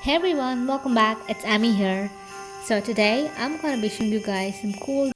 Hey everyone, welcome back. It's Amie here. So today I'm gonna be showing you guys some cool.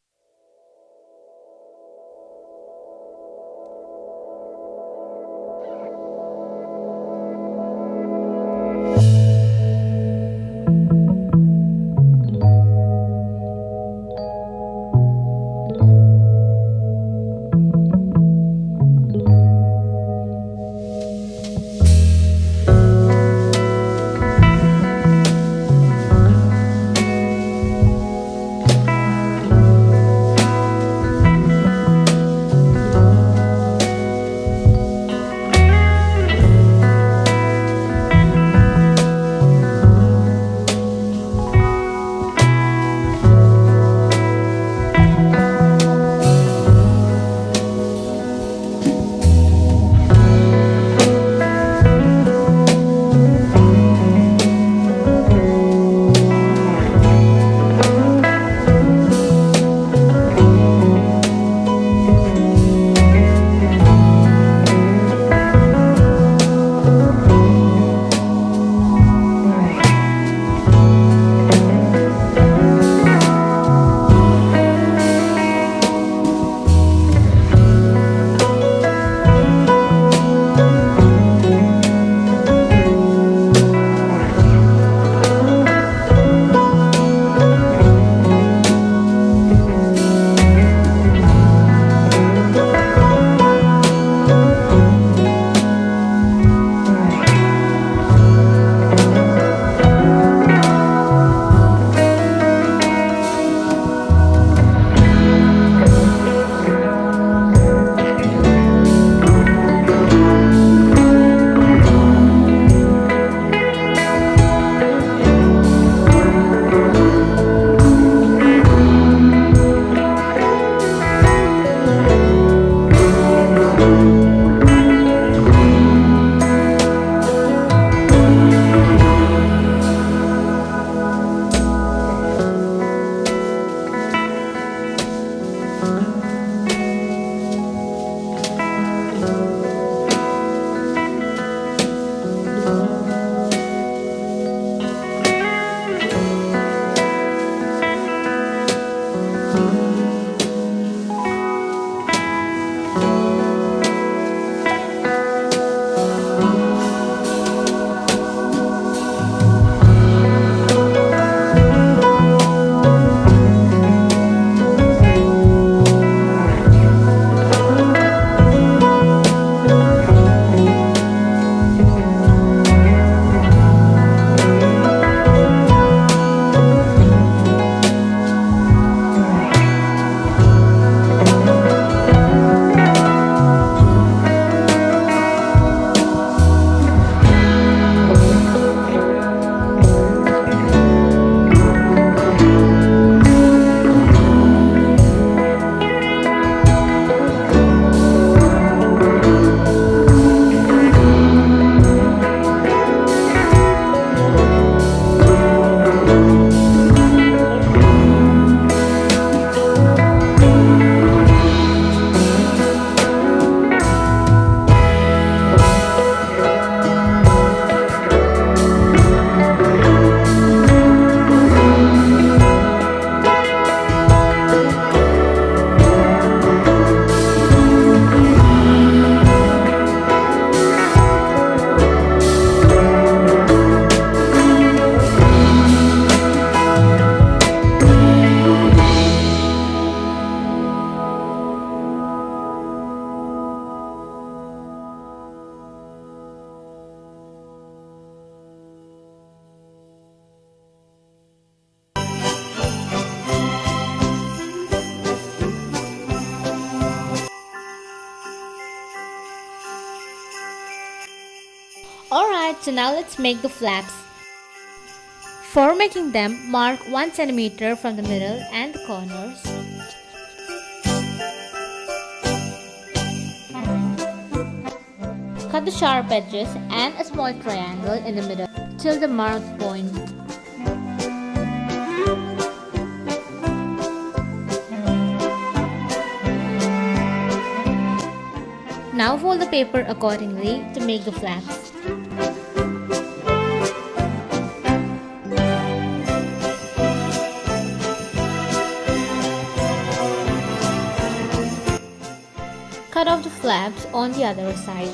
Alright, so now let's make the flaps. For making them, mark 1 centimeter from the middle and the corners. Cut the sharp edges and a small triangle in the middle till the marked point. Now fold the paper accordingly to make the flaps. flaps on the other side.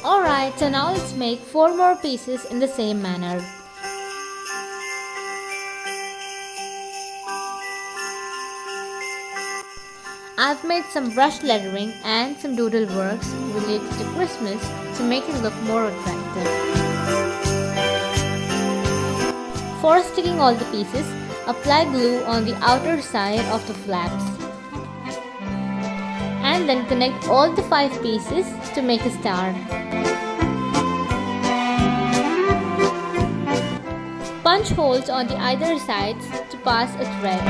Alright, so now let's make 4 more pieces in the same manner. I've made some brush lettering and some doodle works related to Christmas to make it look more attractive. For sticking all the pieces, apply glue on the outer side of the flaps. And then connect all the 5 pieces to make a star. Punch holes on the either sides to pass a thread.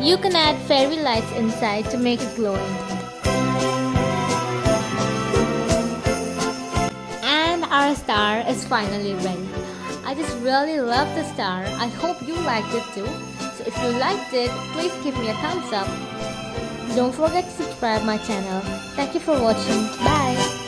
You can add fairy lights inside to make it glowing. And our star is finally ready. I just really love the star. I hope you liked it too. So if you liked it, please give me a thumbs up. Don't forget to subscribe my channel. Thank you for watching. Bye!